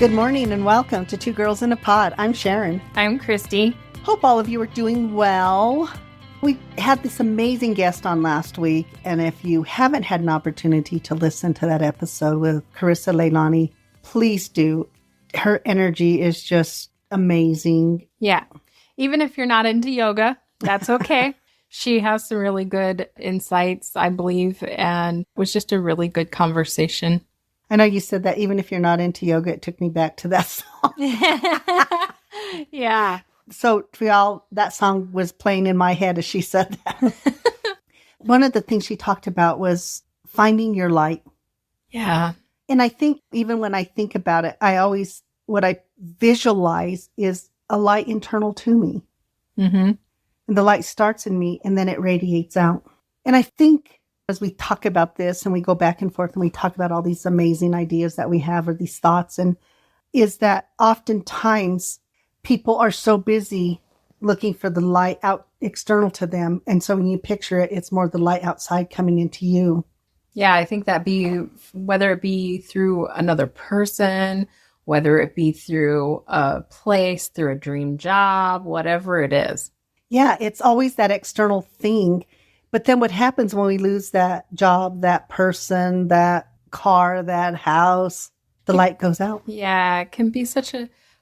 Good morning and welcome to Two Girls in a Pod. I'm Sharon. I'm Christy. Hope all of you are doing well. We had this amazing guest on last week, and if you haven't had an opportunity to listen to that episode with Carissa Leilani, please do. Her energy is just amazing. Yeah. Even if you're not into yoga, that's okay. She has some really good insights, I believe, and it was just a really good conversation. I know you said that even if you're not into yoga, it took me back to that song. Yeah. So for y'all, that song was playing in my head as she said that. One of the things she talked about was finding your light. Yeah. And I think even when I think about it, what I visualize is a light internal to me. Mm-hmm. And the light starts in me and then it radiates out. And I think as we talk about this and we go back and forth and we talk about all these amazing ideas that we have or these thoughts, and is that oftentimes people are so busy looking for the light out external to them. And so when you picture it, it's more the light outside coming into you. Yeah, I think whether it be through another person, whether it be through a place, through a dream job, whatever it is. Yeah, it's always that external thing. But then what happens when we lose that job, that person, that car, that house, the light goes out. Yeah, it can be such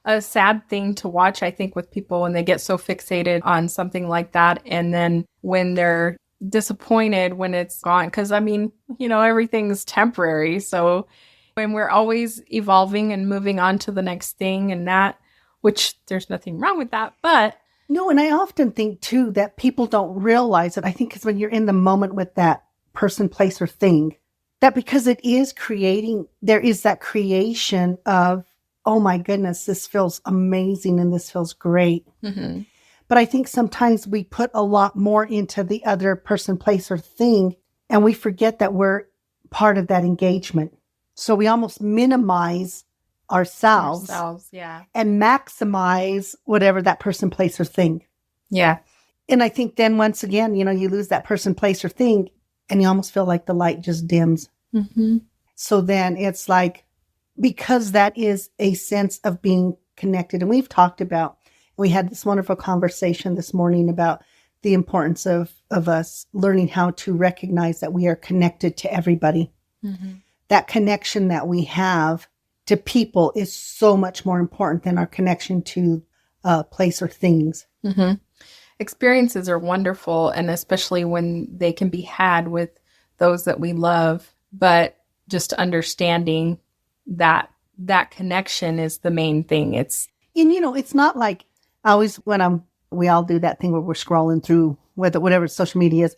a sad thing to watch, I think, with people when they get so fixated on something like that. And then when they're disappointed when it's gone, because I mean, everything's temporary. So when we're always evolving and moving on to the next thing and that, which there's nothing wrong with that, but no, and I often think, too, that people don't realize it. I think it's when you're in the moment with that person, place, or thing, that because it is creating, there is that creation of, oh, my goodness, this feels amazing and this feels great. Mm-hmm. But I think sometimes we put a lot more into the other person, place, or thing, and we forget that we're part of that engagement. So we almost minimize ourselves, yeah, and maximize whatever that person, place, or thing. Yeah. And I think then once again, you lose that person, place, or thing, and you almost feel like the light just dims. Mm-hmm. So then it's like, because that is a sense of being connected. And we've talked about, we had this wonderful conversation this morning about the importance of us learning how to recognize that we are connected to everybody. Mm-hmm. That connection that we have to people is so much more important than our connection to place or things. Mm-hmm. Experiences are wonderful, and especially when they can be had with those that we love, but just understanding that connection is the main thing. It's not like we all do that thing where we're scrolling through whatever social media is.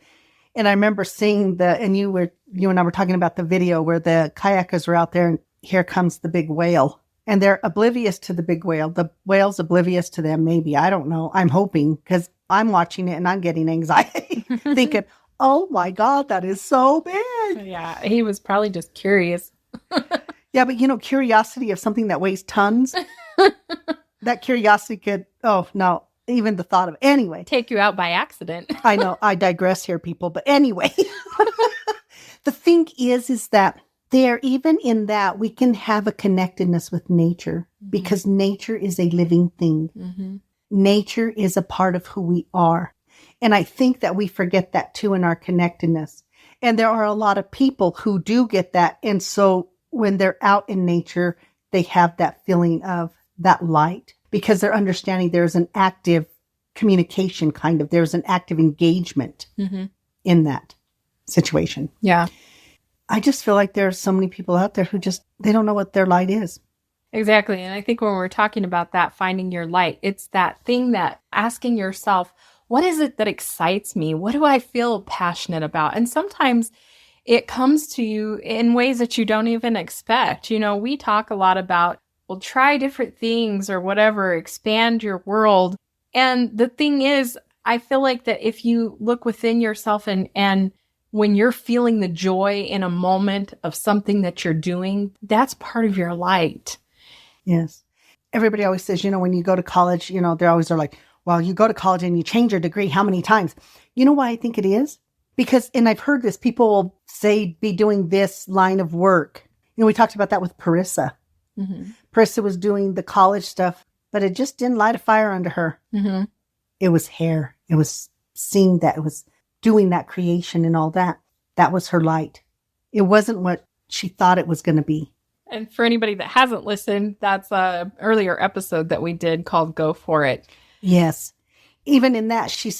And I remember seeing you and I were talking about the video where the kayakers were out there and here comes the big whale. And they're oblivious to the big whale. The whale's oblivious to them, maybe. I don't know. I'm hoping, because I'm watching it and I'm getting anxiety, thinking, oh my God, that is so big. Yeah, he was probably just curious. Yeah, but curiosity of something that weighs tons, that curiosity could, oh no, even the thought of, anyway. Take you out by accident. I know, I digress here, people. But anyway, the thing is that even in that, we can have a connectedness with nature, mm-hmm. because nature is a living thing. Mm-hmm. Nature is a part of who we are. And I think that we forget that too in our connectedness. And there are a lot of people who do get that. And so when they're out in nature, they have that feeling of that light, because they're understanding there's an active communication, there's an active engagement, mm-hmm. in that situation. Yeah. I just feel like there are so many people out there who they don't know what their light is. Exactly. And I think when we're talking about that, finding your light, it's that thing that asking yourself, what is it that excites me? What do I feel passionate about? And sometimes it comes to you in ways that you don't even expect. We talk a lot about, well, try different things or whatever, expand your world. And the thing is, I feel like that if you look within yourself and when you're feeling the joy in a moment of something that you're doing, that's part of your light. Yes. Everybody always says, when you go to college, they're always like, well, you go to college and you change your degree how many times? You know why I think it is? Because, and I've heard this, people will say, be doing this line of work. We talked about that with Carissa. Mm-hmm. Marissa was doing the college stuff, but it just didn't light a fire under her. Mm-hmm. It was hair. It was seeing that. It was doing that creation and all that. That was her light. It wasn't what she thought it was going to be. And for anybody that hasn't listened, that's a earlier episode that we did called Go For It. Yes. Even in that, she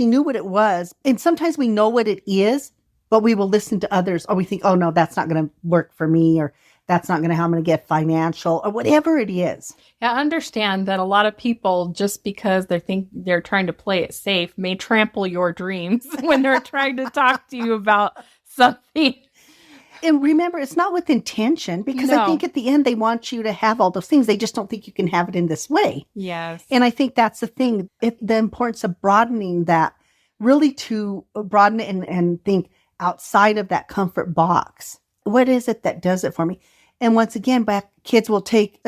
knew what it was. And sometimes we know what it is, but we will listen to others, or we think, oh no, that's not going to work for me, or that's not going to how I'm going to get financial, or whatever it is. Yeah, I understand that a lot of people, just because they think they're trying to play it safe, may trample your dreams when they're trying to talk to you about something. And remember, it's not with intention, because I think at the end they want you to have all those things. They just don't think you can have it in this way. Yes. And I think that's the thing, the importance of broadening that, really to broaden it and think outside of that comfort box. What is it that does it for me? And once again, a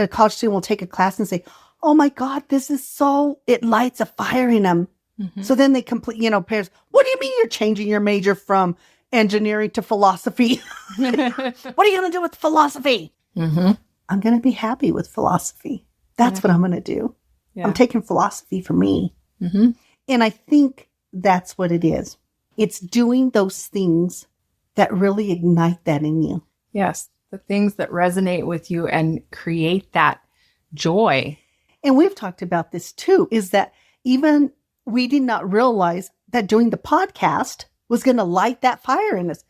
college student will take a class and say, oh my God, it lights a fire in them. Mm-hmm. So then they parents, what do you mean you're changing your major from engineering to philosophy? What are you going to do with philosophy? Mm-hmm. I'm going to be happy with philosophy. That's what I'm going to do. Yeah. I'm taking philosophy for me. Mm-hmm. And I think that's what it is. It's doing those things that really ignite that in you. Yes. The things that resonate with you and create that joy. And we've talked about this too, is that even we did not realize that doing the podcast was going to light that fire in us.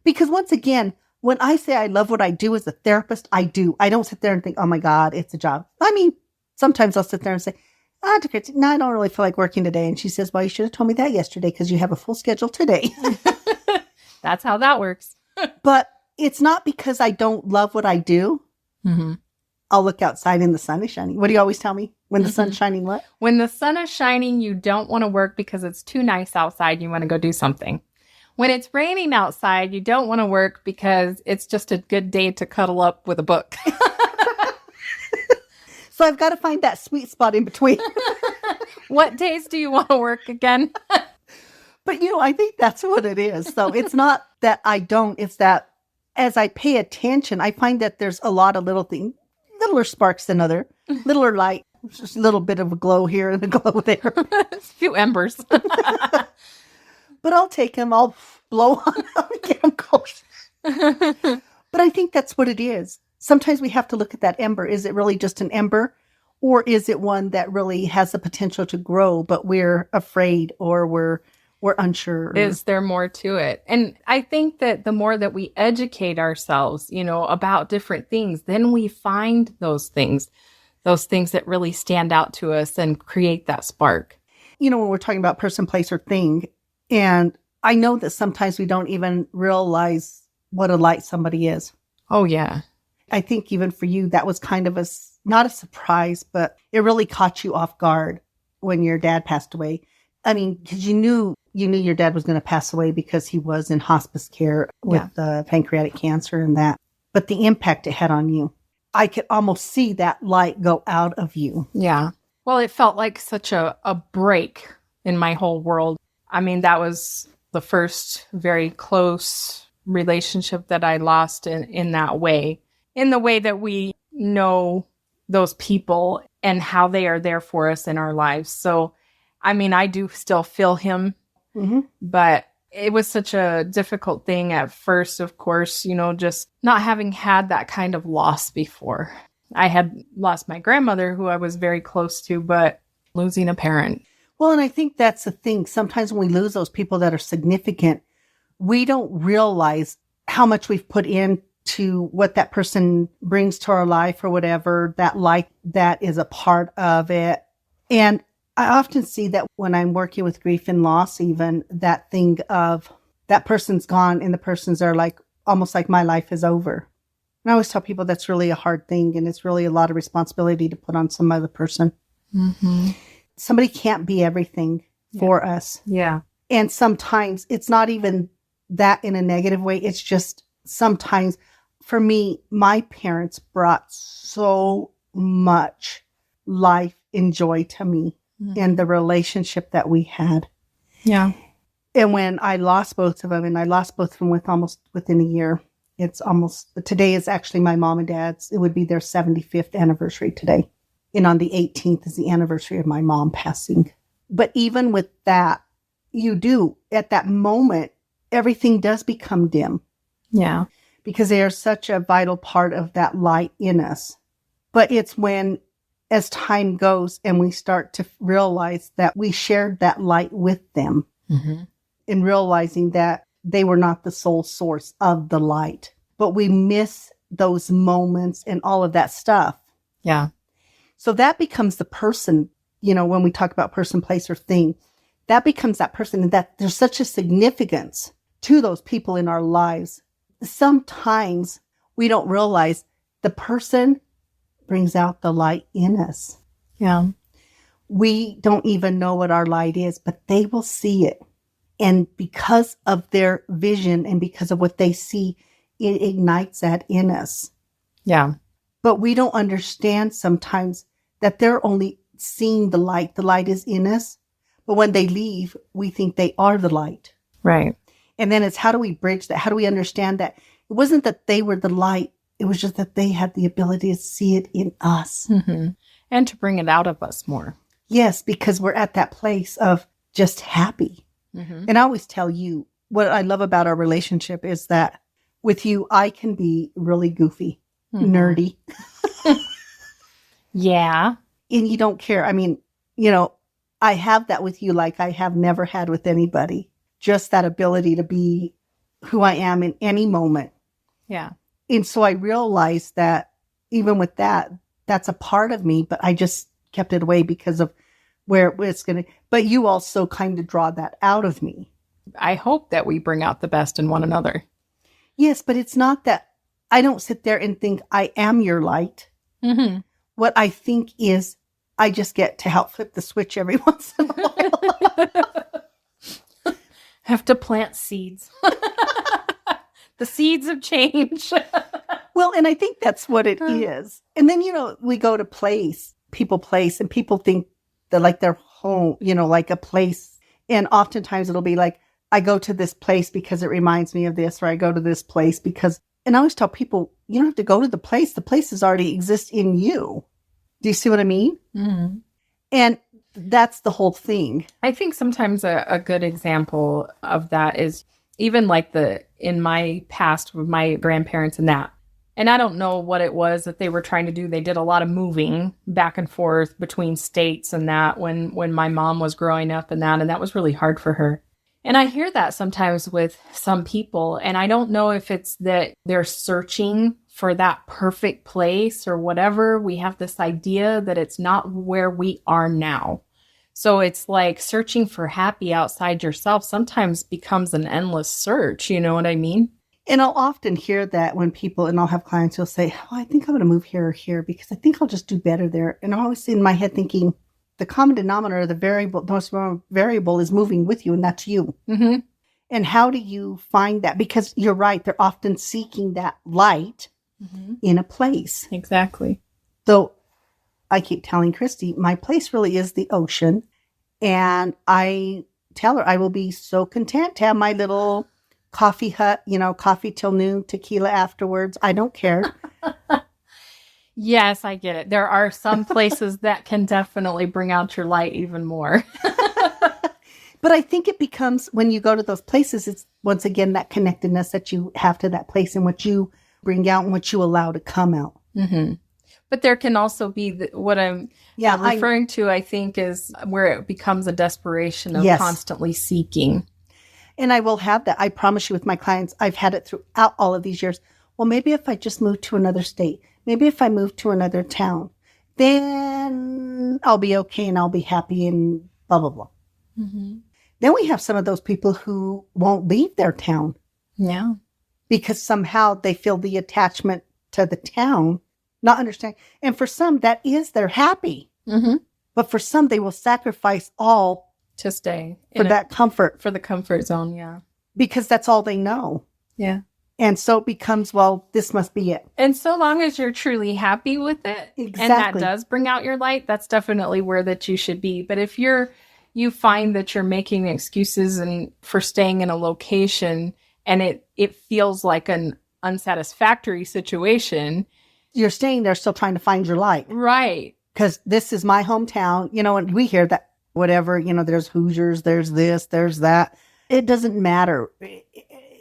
Because once again, when I say I love what I do as a therapist, I do. I don't sit there and think, oh my God, it's a job. I mean, sometimes I'll sit there and say, I don't really feel like working today. And she says, well, you should have told me that yesterday because you have a full schedule today. That's how that works. But it's not because I don't love what I do. Mm-hmm. I'll look outside and the sun is shining. What do you always tell me? When the sun's shining, what? When the sun is shining, you don't want to work because it's too nice outside. You want to go do something. When it's raining outside, you don't want to work because it's just a good day to cuddle up with a book. So I've got to find that sweet spot in between. What days do you want to work again? But, I think that's what it is. So it's not that I don't, it's that as I pay attention, I find that there's a lot of little things, littler sparks than other, littler light, just a little bit of a glow here and a glow there. A few embers. But I'll take them, I'll blow on them and get them close. But I think that's what it is. Sometimes we have to look at that ember. Is it really just an ember? Or is it one that really has the potential to grow, but we're afraid or we're unsure? Is there more to it? And I think that the more that we educate ourselves, about different things, then we find those things that really stand out to us and create that spark. When we're talking about person, place, or thing, and I know that sometimes we don't even realize what a light somebody is. Oh, yeah. I think even for you, that was kind of not a surprise, but it really caught you off guard when your dad passed away. I mean, because you knew your dad was going to pass away because he was in hospice care with pancreatic cancer and that. But the impact it had on you, I could almost see that light go out of you. Yeah. Well, it felt like such a break in my whole world. I mean, that was the first very close relationship that I lost in that way. In the way that we know those people and how they are there for us in our lives. So, I mean, I do still feel him, but it was such a difficult thing at first, of course, just not having had that kind of loss before. I had lost my grandmother, who I was very close to, but losing a parent. Well, and I think that's the thing. Sometimes when we lose those people that are significant, we don't realize how much we've put into what that person brings to our life or whatever, that light that is a part of it. And I often see that when I'm working with grief and loss, even that thing of that person's gone and the person's are like, almost like my life is over. And I always tell people that's really a hard thing. And it's really a lot of responsibility to put on some other person. Mm-hmm. Somebody can't be everything for us. Yeah. And sometimes it's not even that in a negative way. It's just sometimes for me, my parents brought so much life and joy to me and the relationship that we had. Yeah. And when I lost both of them, and I lost both of them almost within a year, It's almost, today is actually my mom and dad's, it would be their 75th anniversary today. And on the 18th is the anniversary of my mom passing. But even with that, you do, at that moment, everything does become dim. Yeah. Because they are such a vital part of that light in us. But it's when, as time goes and we start to realize that we shared that light with them, and realizing that they were not the sole source of the light, but we miss those moments and all of that stuff. Yeah. So that becomes the person, when we talk about person, place, or thing, that becomes that person, and that there's such a significance to those people in our lives. Sometimes we don't realize the person brings out the light in us. Yeah. We don't even know what our light is, but they will see it. And because of their vision and because of what they see, it ignites that in us. Yeah. But we don't understand sometimes that they're only seeing the light. The light is in us. But when they leave, we think they are the light. Right. And then it's, how do we bridge that? How do we understand that it wasn't that they were the light? It was just that they had the ability to see it in us. And to bring it out of us more. Yes, because we're at that place of just happy. And I always tell you, what I love about our relationship is that with you, I can be really goofy, nerdy. Yeah. And you don't care. I mean, I have that with you like I have never had with anybody. Just that ability to be who I am in any moment. Yeah. And so I realized that even with that, that's a part of me, but I just kept it away because of where it's going to, but you also kind of draw that out of me. I hope that we bring out the best in one another. Yes, but it's not that I don't sit there and think I am your light. What I think is I just get to help flip the switch every once in a while. Have to plant seeds. The seeds of change. Well, and I think that's what it is. And then, we go to people place, and people think that like their home, like a place. And oftentimes it'll be like, I go to this place because it reminds me of this, or I go to this place because, and I always tell people, you don't have to go to the place. The places already exist in you. Do you see what I mean? And that's the whole thing. I think sometimes a good example of that is even like in my past with my grandparents and that. And I don't know what it was that they were trying to do. They did a lot of moving back and forth between states and that when my mom was growing up and that was really hard for her. And I hear that sometimes with some people, and I don't know if it's that they're searching for that perfect place or whatever. We have this idea that it's not where we are now. So it's like searching for happy outside yourself sometimes becomes an endless search. You know what I mean? And I'll often hear that when people, and I'll have clients who'll say, I think I'm going to move here or here because I think I'll just do better there. And I'm always in my head thinking the common denominator, the most variable is moving with you, and that's you. And how do you find that? Because you're right, they're often seeking that light in a place. Exactly. So I keep telling Christy, my place really is the ocean. And I tell her I will be so content to have my little coffee hut, coffee till noon, tequila afterwards. I don't care. Yes, I get it. There are some places that can definitely bring out your light even more. But I think it becomes, when you go to those places, it's once again that connectedness that you have to that place and what you bring out and what you allow to come out. But there can also be what I'm referring to, I think, is where it becomes a desperation of constantly seeking. And I will have that. I promise you with my clients, I've had it throughout all of these years. Well, maybe if I just move to another state, maybe if I move to another town, then I'll be okay and I'll be happy and blah, blah, blah. Then we have some of those people who won't leave their town. Yeah. Because somehow they feel the attachment to the town, not understanding. And for some, that is, they're happy. But for some, they will sacrifice all to stay for that comfort. For the comfort zone, yeah. Because that's all they know. Yeah. And so it becomes, well, this must be it. And so long as you're truly happy with it, and that does bring out your light, that's definitely where that you should be. But if you find that you're making excuses and for staying in a location and it feels like an unsatisfactory situation. You're staying there still trying to find your light. Right. Because this is my hometown, and we hear that whatever, there's Hoosiers, there's this, there's that. It doesn't matter.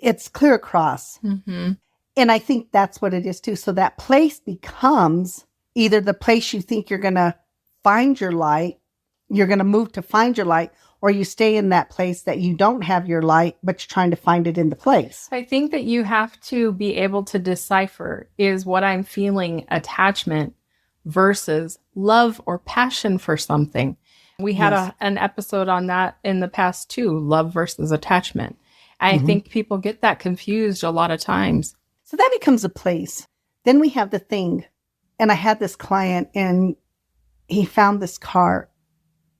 It's clear across. Mm-hmm. And I think that's what it is too. So that place becomes either the place you think you're going to find your light, you're going to move to find your light, or you stay in that place that you don't have your light, but you're trying to find it in the place. I think that you have to be able to decipher, is what I'm feeling attachment versus love or passion for something. We had an episode on that in the past too, love versus attachment. I think people get that confused a lot of times. So that becomes a place. Then we have the thing. And I had this client and he found this car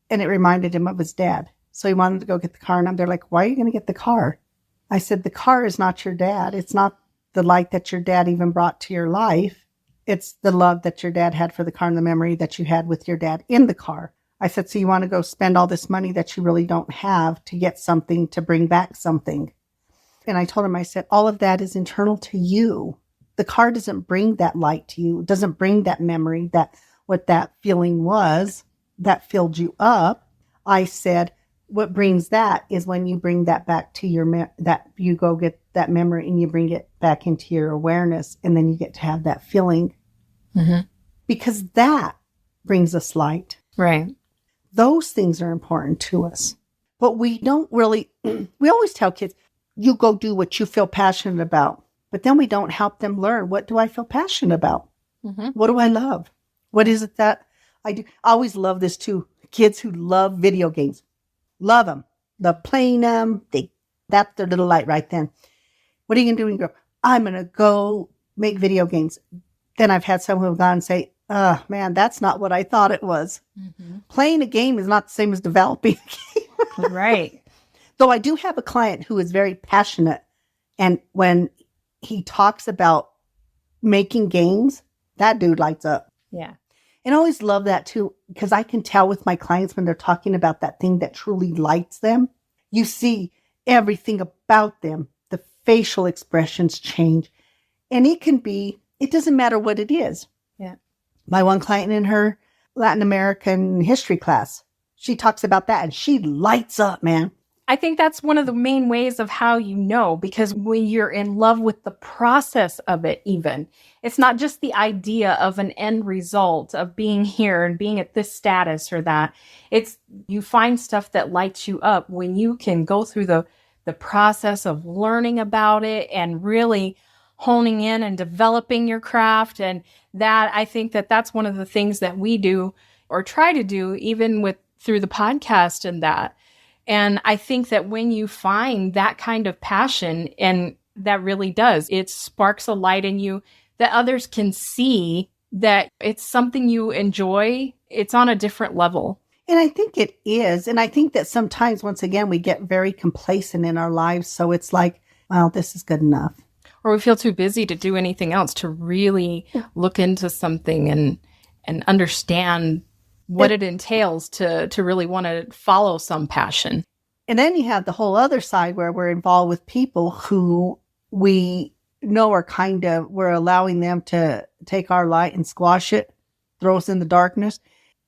and it reminded him of his dad. So he wanted to go get the car. And they're like, why are you going to get the car? I said, the car is not your dad. It's not the light that your dad even brought to your life. It's the love that your dad had for the car and the memory that you had with your dad in the car. I said, so you want to go spend all this money that you really don't have to get something, to bring back something. And I told him, I said, all of that is internal to you. The car doesn't bring that light to you. It doesn't bring that memory, that what that feeling was that filled you up. I said, what brings that is when you bring that back to your, that you go get that memory and you bring it back into your awareness. And then you get to have that feeling because that brings us light. Right. Those things are important to us, but we don't really, we always tell kids, you go do what you feel passionate about, but then we don't help them learn. What do I feel passionate about? What do I love? What is it that I do? I always love this too. Kids who love video games, love them. Love playing them. That's their little light right then. What are you going to do when you grow up? I'm going to go make video games. Then I've had someone who have gone and say, oh man, that's not what I thought it was. Playing a game is not the same as developing a game. Right. Though I do have a client who is very passionate. And when he talks about making games, that dude lights up. Yeah. And I always love that too, because I can tell with my clients when they're talking about that thing that truly lights them, you see everything about them. The facial expressions change. And it doesn't matter what it is. Yeah. My one client in her Latin American history class, she talks about that and she lights up, man. I think that's one of the main ways of how you know, because when you're in love with the process of it, even, it's not just the idea of an end result of being here and being at this status or that. It's, you find stuff that lights you up when you can go through the process of learning about it and really honing in and developing your craft. And that, I think that that's one of the things that we do or try to do, even through the podcast and that. And I think that when you find that kind of passion, and that really does, it sparks a light in you that others can see that it's something you enjoy. It's on a different level. And I think it is. And I think that sometimes, once again, we get very complacent in our lives. So it's like, well, this is good enough. Or we feel too busy to do anything else, to really look into something and understand what it entails to really want to follow some passion. And then you have the whole other side where we're involved with people who we know are we're allowing them to take our light and squash it, throw us in the darkness,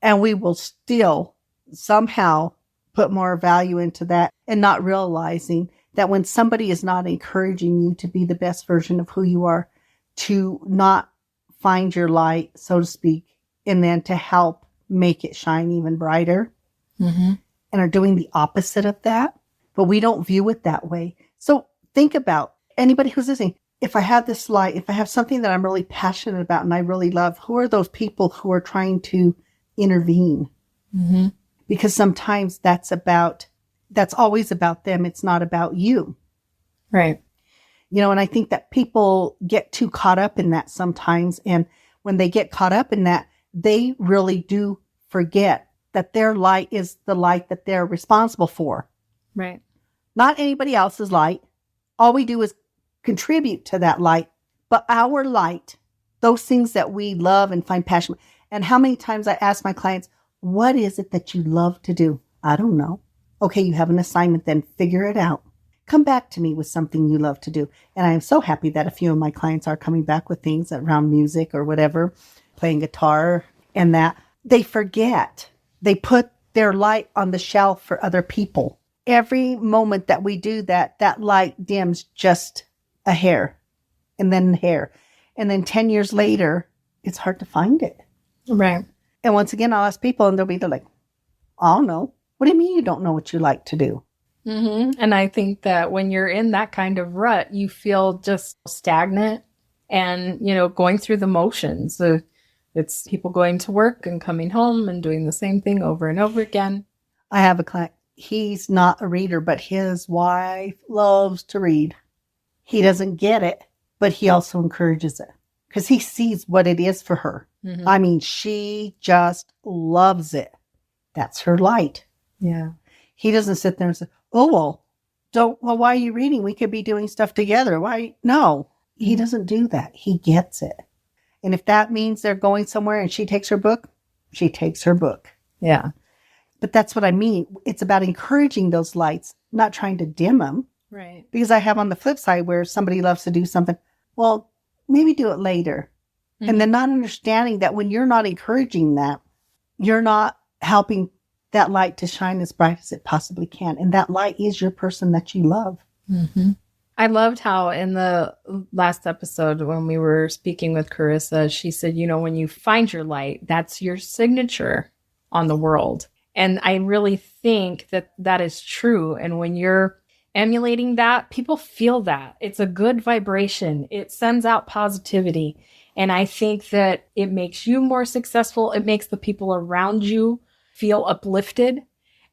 and we will still somehow put more value into that and not realizing that when somebody is not encouraging you to be the best version of who you are, to not find your light, so to speak, and then to help make it shine even brighter, and are doing the opposite of that. But we don't view it that way. So think about anybody who's listening. If I have this light, if I have something that I'm really passionate about and I really love, who are those people who are trying to intervene? Because sometimes that's always about them. It's not about you. Right. And I think that people get too caught up in that sometimes. And when they get caught up in that, they really do forget that their light is the light that they're responsible for. Right. Not anybody else's light. All we do is contribute to that light. But our light, those things that we love and find passionate. And how many times I ask my clients, what is it that you love to do? I don't know. Okay, you have an assignment, then figure it out. come back to me with something you love to do. And I am so happy that a few of my clients are coming back with things around music or whatever, playing guitar, and that they forget. They put their light on the shelf for other people. Every moment that we do that, that light dims just a hair and then hair. And then 10 years later, it's hard to find it. Right. And once again, I'll ask people and they'll be like, I don't know. What do you mean you don't know what you like to do? And I think that when you're in that kind of rut, you feel just stagnant and, going through the motions. It's people going to work and coming home and doing the same thing over and over again. I have a client. He's not a reader, but his wife loves to read. He doesn't get it, but he also encourages it because he sees what it is for her. Mm-hmm. I mean, she just loves it. That's her light. Yeah. He doesn't sit there and say, why are you reading? We could be doing stuff together. Why? No, he doesn't do that. He gets it. And if that means they're going somewhere and she takes her book, she takes her book. Yeah. But that's what I mean. It's about encouraging those lights, not trying to dim them. Right. Because I have on the flip side where somebody loves to do something. Well, maybe do it later. Mm-hmm. And then not understanding that when you're not encouraging that, you're not helping that light to shine as bright as it possibly can. And that light is your person that you love. Mm-hmm. I loved how in the last episode when we were speaking with Carissa, she said, when you find your light, that's your signature on the world. And I really think that that is true. And when you're emulating that, people feel that. It's a good vibration. It sends out positivity. And I think that it makes you more successful. It makes the people around you feel uplifted.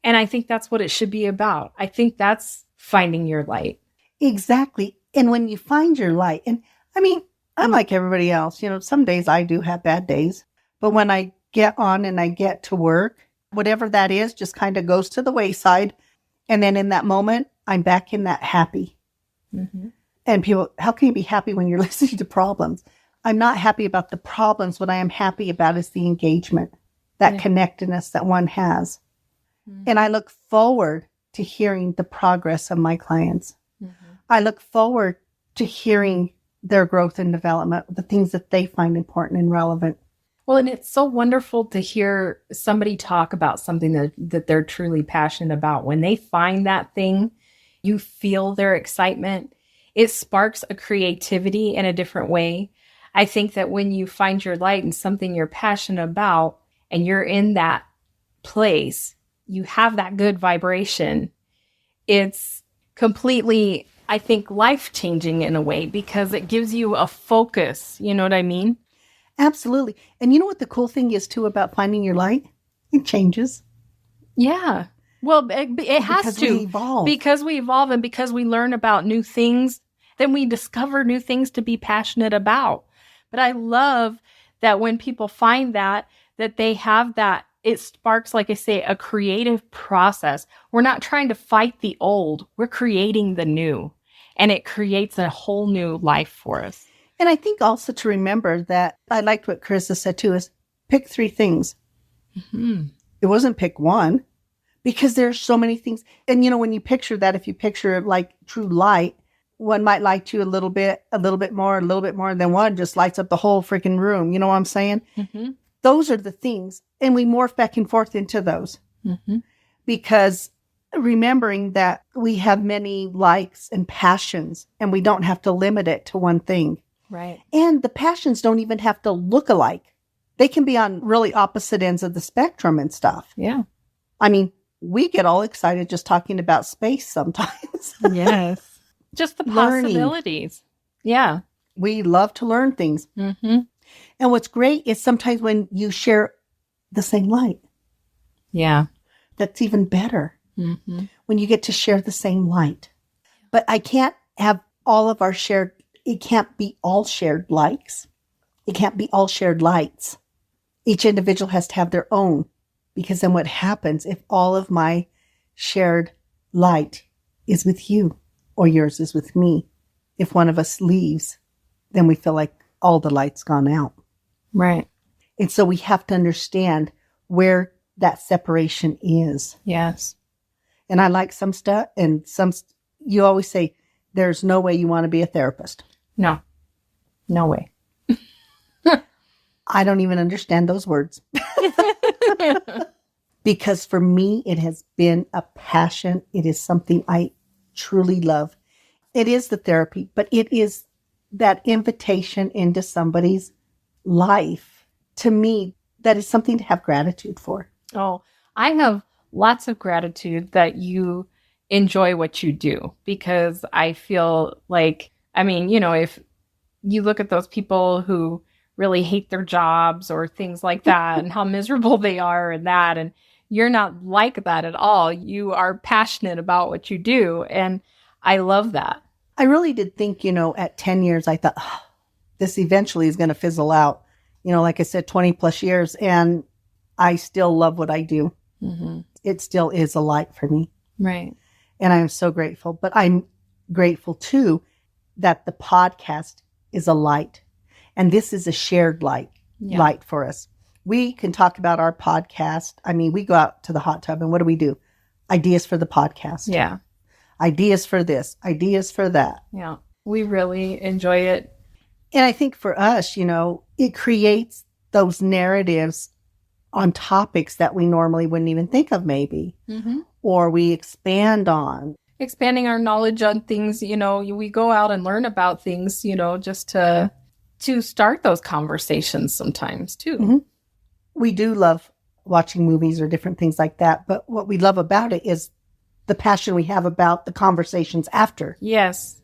And I think that's what it should be about. I think that's finding your light. Exactly. And when you find your light, and I mean, I'm like everybody else, some days I do have bad days, but when I get on and I get to work, whatever that is just kind of goes to the wayside. And then in that moment, I'm back in that happy. Mm-hmm. And people, how can you be happy when you're listening to problems? I'm not happy about the problems. What I am happy about is the engagement, that connectedness that one has. Mm-hmm. And I look forward to hearing the progress of my clients. Mm-hmm. I look forward to hearing their growth and development, the things that they find important and relevant. Well, and it's so wonderful to hear somebody talk about something that they're truly passionate about. When they find that thing, you feel their excitement. It sparks a creativity in a different way. I think that when you find your light in something you're passionate about and you're in that place, you have that good vibration. It's completely, I think, life-changing in a way because it gives you a focus. You know what I mean? Absolutely. And you know what the cool thing is, too, about finding your light? It changes. Yeah. Well, it has because to. We evolve. Because we evolve and because we learn about new things, then we discover new things to be passionate about. But I love that when people find that they have that, it sparks, like I say, a creative process. We're not trying to fight the old. We're creating the new. And it creates a whole new life for us. And I think also to remember that I liked what Carissa said too, is pick 3 things. Mm-hmm. It wasn't pick one because there's so many things. And, when you picture that, if you picture like true light, one might light you a little bit more, and then one just lights up the whole freaking room. You know what I'm saying? Mm-hmm. Those are the things. And we morph back and forth into those because remembering that we have many likes and passions and we don't have to limit it to one thing. Right. And the passions don't even have to look alike. They can be on really opposite ends of the spectrum and stuff. Yeah. I mean, we get all excited just talking about space sometimes. Yes. Just the possibilities. Yeah. We love to learn things. Mm-hmm. And what's great is sometimes when you share the same light. Yeah. That's even better. Mm-hmm. When you get to share the same light. But I can't have all of our shared, it can't be all shared likes. It can't be all shared lights. Each individual has to have their own. Because then what happens if all of my shared light is with you or yours is with me? If one of us leaves, then we feel like all the light's gone out. Right. And so we have to understand where that separation is. Yes. And I like some stuff and some, you always say, there's no way you want to be a therapist. No, no way. I don't even understand those words. Because for me, it has been a passion. It is something I truly love. It is the therapy, but it is that invitation into somebody's life. To me, that is something to have gratitude for. Oh, I have lots of gratitude that you enjoy what you do, because I feel like, I mean, you know, if you look at those people who really hate their jobs or things like that and how miserable they are and that, and you're not like that at all. You are passionate about what you do. And I love that. I really did think, at 10 years, I thought, this eventually is going to fizzle out. Like I said, 20 plus years, and I still love what I do. Mm-hmm. It still is a light for me. Right. And I'm so grateful. But I'm grateful, too, that the podcast is a light. And this is a shared light for us. We can talk about our podcast. I mean, we go out to the hot tub, and what do? Ideas for the podcast. Yeah. Ideas for this, ideas for that. Yeah. We really enjoy it. And I think for us, it creates those narratives on topics that we normally wouldn't even think of, maybe, or we expand on. Expanding our knowledge on things, we go out and learn about things, just to start those conversations sometimes too. Mm-hmm. We do love watching movies or different things like that. But what we love about it is the passion we have about the conversations after. Yes.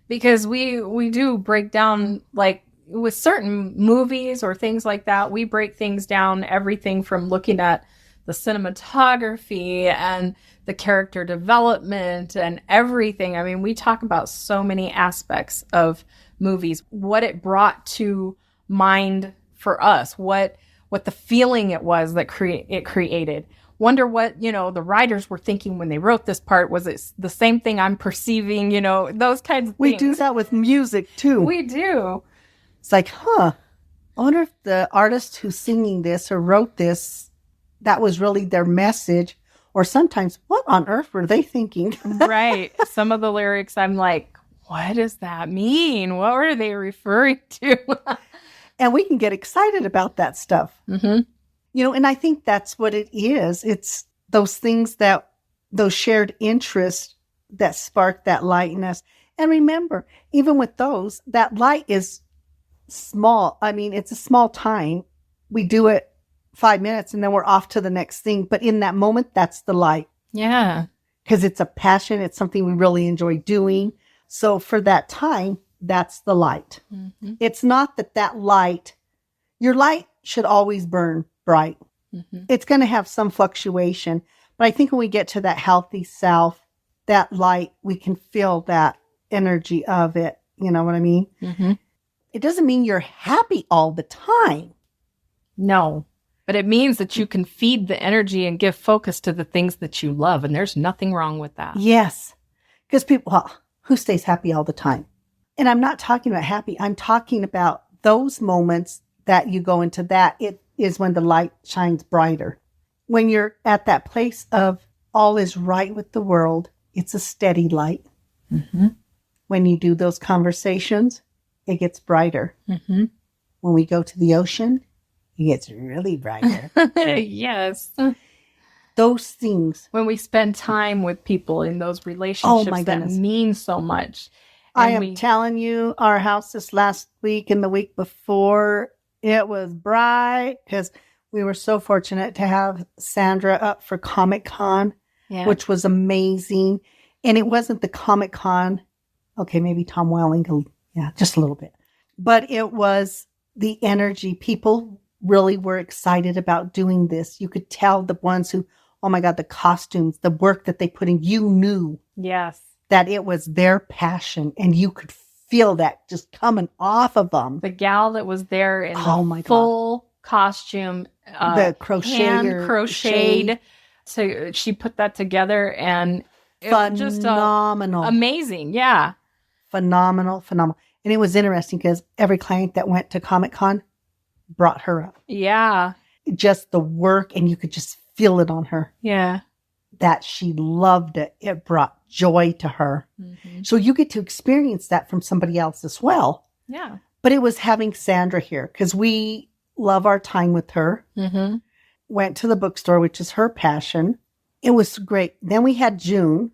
Because we do break down, like with certain movies or things like that, we break things down, everything from looking at the cinematography and the character development and everything. I mean, we talk about so many aspects of movies, what it brought to mind for us, what the feeling it was that it created. Wonder what, the writers were thinking when they wrote this part. Was it the same thing I'm perceiving, those kinds of things. We do that with music too. We do. It's like, I wonder if the artist who's singing this or wrote this, that was really their message. Or sometimes, what on earth were they thinking? Right. Some of the lyrics, I'm like, what does that mean? What were they referring to? And we can get excited about that stuff. Mm-hmm. And I think that's what it is. It's those things those shared interests that spark that light in us. And remember, even with those, that light is small. I mean, it's a small time. We do it 5 minutes and then we're off to the next thing. But in that moment, that's the light. Yeah. Because it's a passion. It's something we really enjoy doing. So for that time, that's the light. Mm-hmm. It's not that light, your light should always burn bright. Mm-hmm. It's going to have some fluctuation. But I think when we get to that healthy self, that light, we can feel that energy of it. You know what I mean? Mm-hmm. It doesn't mean you're happy all the time. No, but it means that you can feed the energy and give focus to the things that you love. And there's nothing wrong with that. Yes. Because who stays happy all the time? And I'm not talking about happy. I'm talking about those moments that you go into that. It is when the light shines brighter. When you're at that place of all is right with the world, it's a steady light. Mm-hmm. When you do those conversations, it gets brighter. Mm-hmm. When we go to the ocean, it gets really brighter. Yes. Those things. When we spend time with people in those relationships that mean so much. I am telling you, our house this last week and the week before, it was bright because we were so fortunate to have Sandra up for Comic-Con, which was amazing. And it wasn't the Comic-Con. Okay, maybe Tom Welling. Yeah, just a little bit. But it was the energy. People really were excited about doing this. You could tell the ones who, oh my God, the costumes, the work that they put in, you knew. Yes. That it was their passion, and you could feel that just coming off of them. The gal that was there in the full costume, the crocheted. So she put that together, and it was just amazing. Yeah, phenomenal. And it was interesting because every client that went to Comic-Con brought her up. Yeah, just the work, and you could just feel it on her. Yeah. that she loved it. It brought joy to her. Mm-hmm. So you get to experience that from somebody else as well. Yeah. But it was having Sandra here because we love our time with her. Mm-hmm. Went to the bookstore, which is her passion. It was great. Then we had June.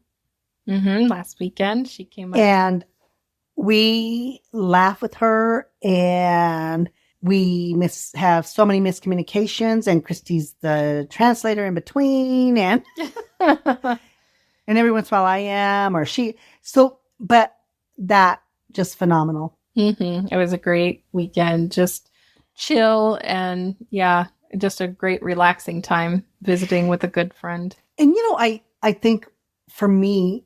Mm-hmm. Last weekend, she came up. And we laugh with her, and we have so many miscommunications, and Christy's the translator in between, and every once in a while I am, or she. So, but that just phenomenal. Mm-hmm. It was a great weekend, just chill and just a great relaxing time visiting with a good friend. And I think for me,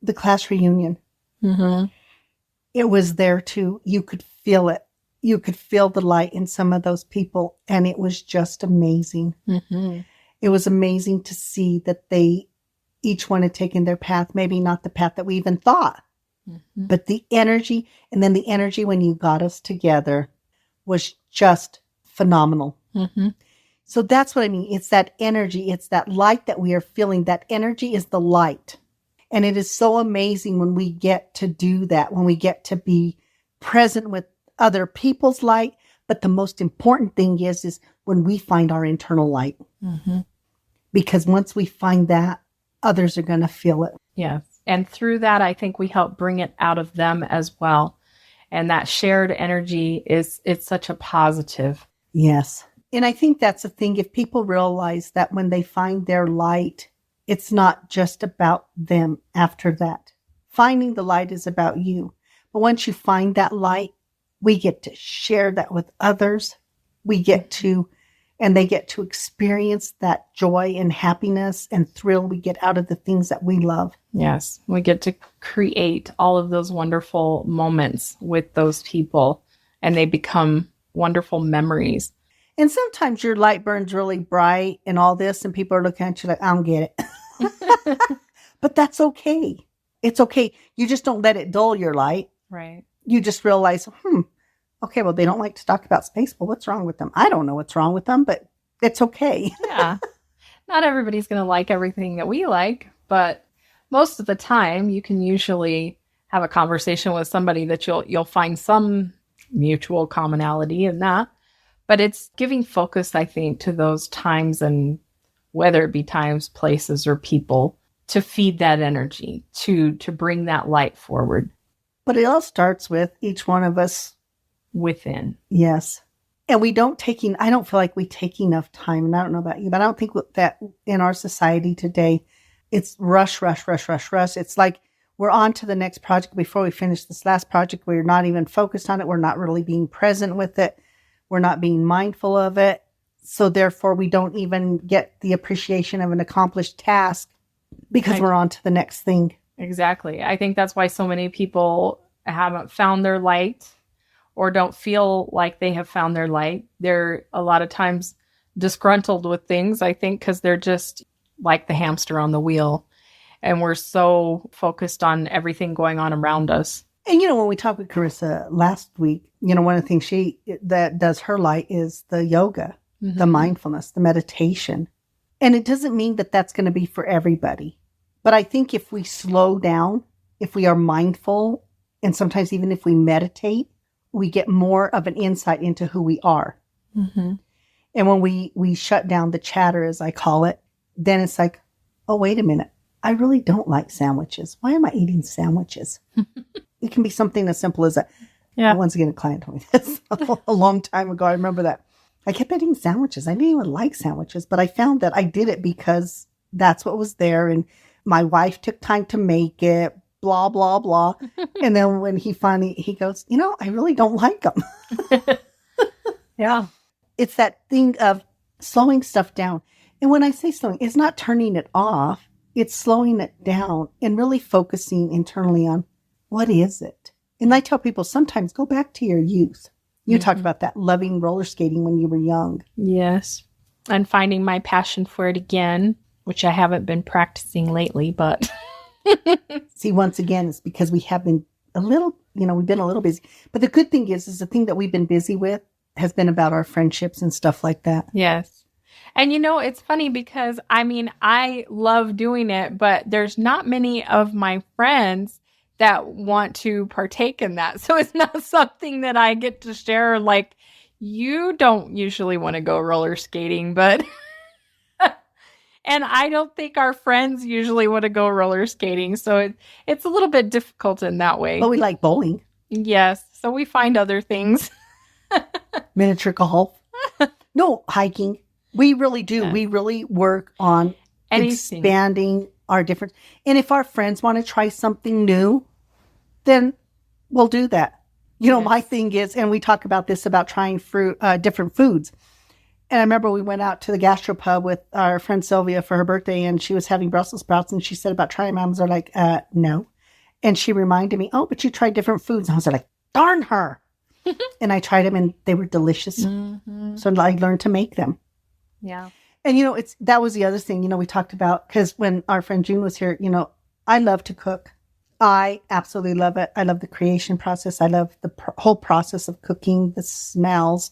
the class reunion, Mm-hmm. it was there too. You could feel it. You could feel the light in some of those people, and it was just amazing. Mm-hmm. It was amazing to see that they each one had taken their path, maybe not the path that we even thought, Mm-hmm. but the energy, and then the energy when you got us together was just phenomenal. Mm-hmm. So that's what I mean. It's that energy. It's that light that we are feeling. That energy is the light. And it is so amazing when we get to do that, when we get to be present with other people's light. But the most important thing is when we find our internal light. Mm-hmm. Because once we find that, others are going to feel it. Yes. And through that, I think we help bring it out of them as well. And that shared energy it's such a positive. Yes. And I think that's the thing. If people realize that when they find their light, it's not just about them after that. Finding the light is about you. But once you find that light, we get to share that with others. We get to, and they get to experience that joy and happiness and thrill we get out of the things that we love. Yes. We get to create all of those wonderful moments with those people, and they become wonderful memories. And sometimes your light burns really bright and all this, and people are looking at you like, I don't get it. But that's okay. It's okay. You just don't let it dull your light. Right. You just realize, okay, well, they don't like to talk about space. Well, what's wrong with them? I don't know what's wrong with them, but it's okay. Yeah. Not everybody's going to like everything that we like, but most of the time you can usually have a conversation with somebody that you'll find some mutual commonality in that. But it's giving focus, I think, to those times, and whether it be times, places, or people, to feed that energy, to bring that light forward. But it all starts with each one of us within. Yes. And I don't feel like we take enough time. And I don't know about you, but I don't think that in our society today, it's rush, rush, rush, rush, rush. It's like we're on to the next project before we finish this last project. We're not even focused on it. We're not really being present with it. We're not being mindful of it. So therefore, we don't even get the appreciation of an accomplished task because we're on to the next thing. Exactly. I think that's why so many people haven't found their light or don't feel like they have found their light. They're a lot of times disgruntled with things, I think, because they're just like the hamster on the wheel. And we're so focused on everything going on around us. And, when we talked with Carissa last week, one of the things that does her light is the yoga, the mindfulness, the meditation. And it doesn't mean that that's going to be for everybody. But I think if we slow down, if we are mindful, and sometimes even if we meditate, we get more of an insight into who we are. Mm-hmm. And when we shut down the chatter, as I call it, then it's like, oh, wait a minute. I really don't like sandwiches. Why am I eating sandwiches? It can be something as simple as that. Yeah. Once again, a client told me this a long time ago. I remember that. I kept eating sandwiches. I didn't even like sandwiches, but I found that I did it because that's what was there. And my wife took time to make it, blah, blah, blah. And then when he goes, I really don't like them. Yeah. It's that thing of slowing stuff down. And when I say slowing, it's not turning it off. It's slowing it down and really focusing internally on what is it? And I tell people sometimes go back to your youth. You talked about that, loving roller skating when you were young. Yes. And finding my passion for it again, which I haven't been practicing lately, but. See, once again, it's because we have been we've been a little busy. But the good thing is the thing that we've been busy with has been about our friendships and stuff like that. Yes. And it's funny because I love doing it, but there's not many of my friends that want to partake in that. So it's not something that I get to share. Like, you don't usually want to go roller skating, but and I don't think our friends usually want to go roller skating. So it's a little bit difficult in that way. But we like bowling. Yes. So we find other things. Miniature golf. No, hiking. We really do. Yeah. We really work on Anything. expanding our different. And if our friends want to try something new, then we'll do that. My thing is, and we talk about this about trying different foods. And I remember we went out to the gastropub with our friend Sylvia for her birthday, and she was having Brussels sprouts, and she said about trying them. I was like, no. And she reminded me, oh, but you tried different foods. And I was like, darn her. And I tried them, and they were delicious. Mm-hmm. So I learned to make them. Yeah. And, that was the other thing, we talked about, because when our friend June was here, I love to cook. I absolutely love it. I love the creation process. I love the whole process of cooking, the smells.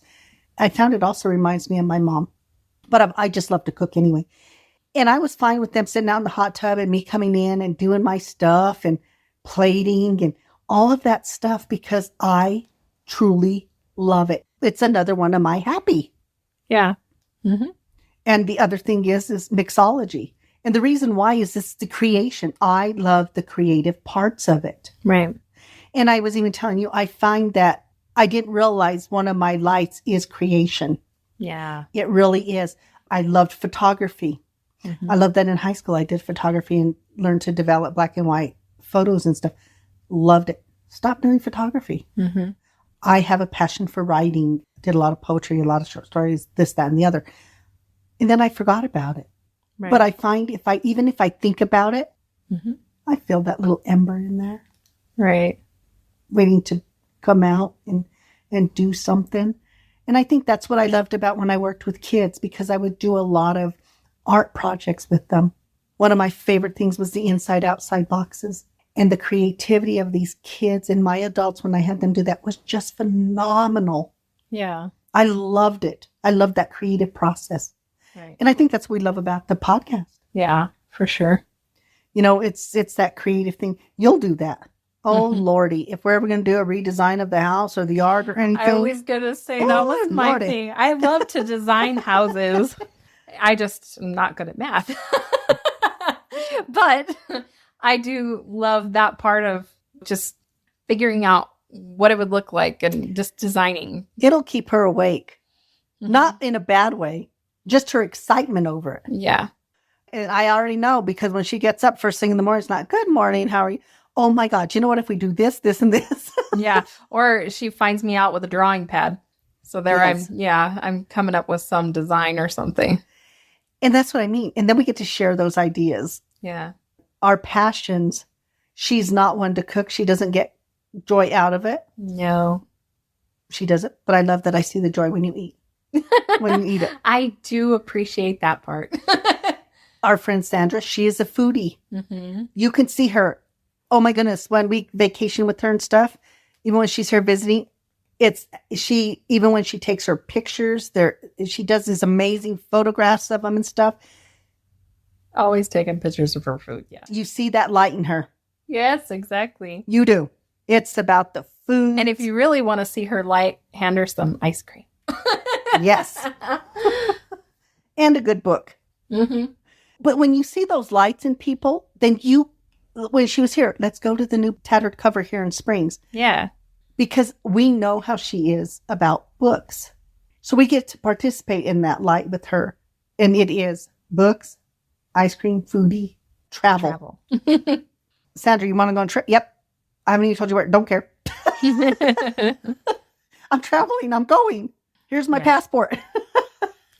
I found it also reminds me of my mom, but I just love to cook anyway. And I was fine with them sitting out in the hot tub and me coming in and doing my stuff and plating and all of that stuff because I truly love it. It's another one of my happy. Yeah. Mm-hmm. And the other thing is mixology. And the reason why is this the creation. I love the creative parts of it. Right. And I was even telling you, I find that I didn't realize one of my lights is creation. Yeah. It really is. I loved photography. Mm-hmm. I loved that in high school. I did photography and learned to develop black and white photos and stuff. Loved it. Stopped doing photography. Mm-hmm. I have a passion for writing. Did a lot of poetry, a lot of short stories, this, that, and the other. And then I forgot about it. Right. But I find if I think about it, mm-hmm. I feel that little ember in there. Right. Waiting to come out and do something. And I think that's what I loved about when I worked with kids, because I would do a lot of art projects with them. One of my favorite things was the inside-outside boxes. And the creativity of these kids and my adults when I had them do that was just phenomenal. Yeah. I loved it. I loved that creative process. Right. And I think that's what we love about the podcast. Yeah, for sure. It's that creative thing. You'll do that. Oh, mm-hmm. Lordy. If we're ever going to do a redesign of the house or the yard or anything. I was going to say that was my Lordy. Thing. I love to design houses. I just am not good at math. But I do love that part of just figuring out what it would look like and just designing. It'll keep her awake. Mm-hmm. Not in a bad way. Just her excitement over it. Yeah. And I already know, because when she gets up first thing in the morning, it's not, good morning, how are you? Oh my God, you know what, if we do this, this, and this? Yeah. Or she finds me out with a drawing pad. So there yes. I'm coming up with some design or something. And that's what I mean. And then we get to share those ideas. Yeah. Our passions. She's not one to cook. She doesn't get joy out of it. No. She doesn't. But I love that I see the joy when you eat. When you eat it. I do appreciate that part. Our friend Sandra, she is a foodie. Mm-hmm. You can see her. Oh my goodness, when we vacation with her and stuff, even when she's here visiting, even when she takes her pictures, she does these amazing photographs of them and stuff. Always taking pictures of her food, yeah. You see that light in her. Yes, exactly. You do. It's about the food. And if you really want to see her light, hand her some ice cream. Yes. And a good book. Mm-hmm. But when you see those lights in people, then when she was here, let's go to the new tattered cover here in Springs. Yeah. Because we know how she is about books. So we get to participate in that light with her. And it is books, ice cream, foodie, travel. Sandra, you want to go on a trip? Yep. I haven't even told you where. Don't care. I'm traveling. I'm going. Here's my passport.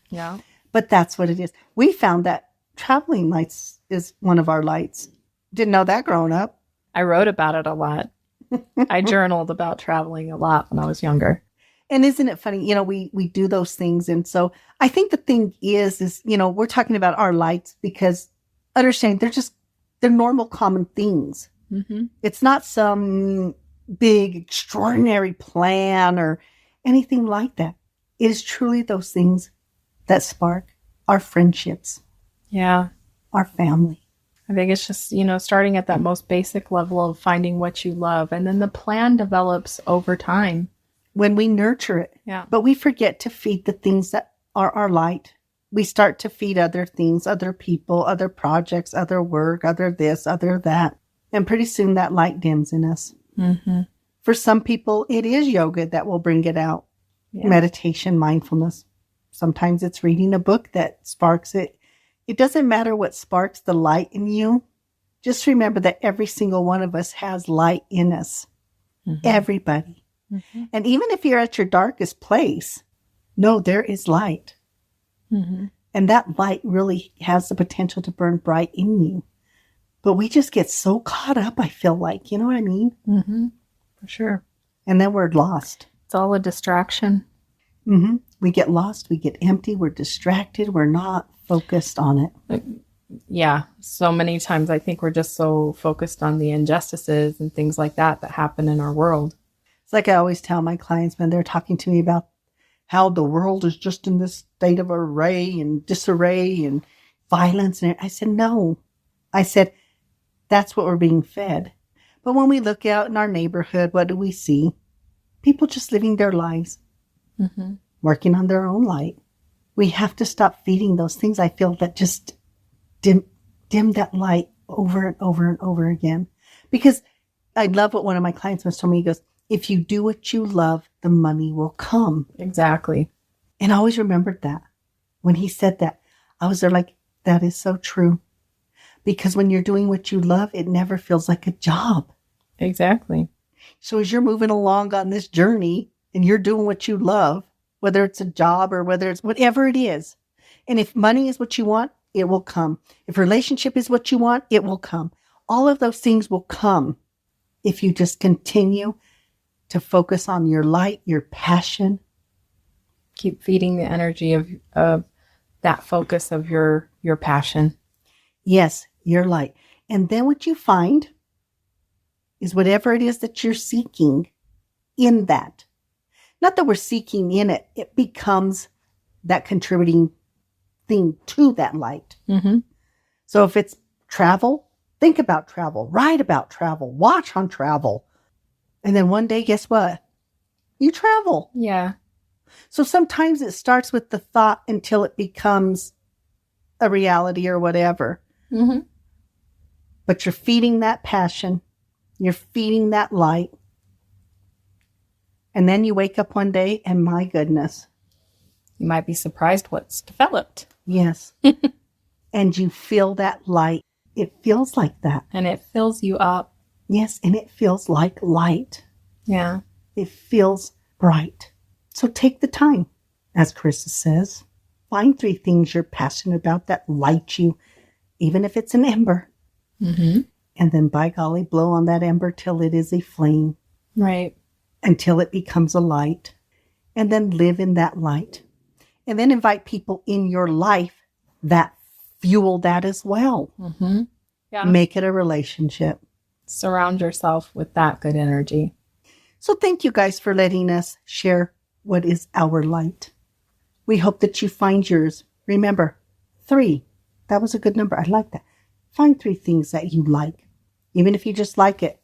Yeah. But that's what it is. We found that traveling lights is one of our lights. Didn't know that growing up. I wrote about it a lot. I journaled about traveling a lot when I was younger. And isn't it funny? We do those things. And so I think the thing is, we're talking about our lights because understand they're normal, common things. Mm-hmm. It's not some big, extraordinary plan or anything like that. It is truly those things that spark our friendships, Yeah. our family. I think it's just, starting at that most basic level of finding what you love. And then the plan develops over time. When we nurture it. Yeah. But we forget to feed the things that are our light. We start to feed other things, other people, other projects, other work, other this, other that. And pretty soon that light dims in us. Mm-hmm. For some people, it is yoga that will bring it out. Yeah. Meditation, mindfulness. Sometimes it's reading a book that sparks it. It doesn't matter what sparks the light in you. Just remember that every single one of us has light in us. Mm-hmm. Everybody. Mm-hmm. And even if you're at your darkest place, know there is light. Mm-hmm. And that light really has the potential to burn bright in you. But we just get so caught up, I feel like. You know what I mean? Mm-hmm. For sure. And then we're lost. It's all a distraction. Mm-hmm. We get lost. We get empty. We're distracted. We're not focused on it. Yeah. So many times I think we're just so focused on the injustices and things like that happen in our world. It's like I always tell my clients when they're talking to me about how the world is just in this state of array and disarray and violence. And I said, no. I said, that's what we're being fed. But when we look out in our neighborhood, what do we see? People just living their lives, Mm-hmm. working on their own light. We have to stop feeding those things, I feel, that just dim that light over and over and over again. Because I love what one of my clients once told me. He goes, if you do what you love, the money will come. Exactly. And I always remembered that. When he said that, I was there like, that is so true. Because when you're doing what you love, it never feels like a job. Exactly. So as you're moving along on this journey and you're doing what you love, whether it's a job or whether it's whatever it is, and if money is what you want, it will come. If relationship is what you want, it will come. All of those things will come if you just continue to focus on your light, your passion. Keep feeding the energy of that focus of your passion. Yes, your light. And then what you find is whatever it is that you're seeking in that. Not that we're seeking in it. It becomes that contributing thing to that light. Mm-hmm. So if it's travel, think about travel, write about travel, watch on travel. And then one day, guess what? You travel. Yeah. So sometimes it starts with the thought until it becomes a reality or whatever. Mm-hmm. But you're feeding that passion. You're feeding that light. And then you wake up one day and my goodness. You might be surprised what's developed. Yes. And you feel that light. It feels like that. And it fills you up. Yes. And it feels like light. Yeah. It feels bright. So take the time, as Carissa says. Find 3 things you're passionate about that light you, even if it's an ember. Mm-hmm. And then, by golly, blow on that ember till it is a flame. Right. Until it becomes a light. And then live in that light. And then invite people in your life that fuel that as well. Mm-hmm. Yeah. Make it a relationship. Surround yourself with that good energy. So thank you guys for letting us share what is our light. We hope that you find yours. Remember, 3. That was a good number. I like that. Find 3 things that you like. Even if you just like it,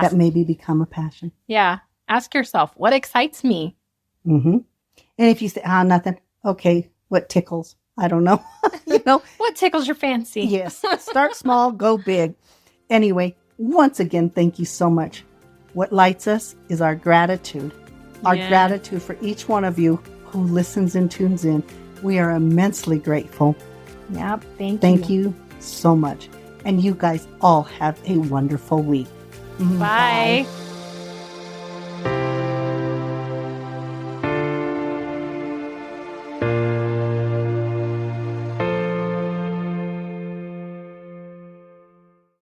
that maybe become a passion. Yeah. Ask yourself, what excites me? Mm-hmm. And if you say, nothing. Okay, what tickles? I don't know. What tickles your fancy? Yes. Start small, go big. Anyway, once again, thank you so much. What lights us is our gratitude. Our gratitude for each one of you who listens and tunes in. We are immensely grateful. Yep. Thank you so much. And you guys all have a wonderful week. Bye.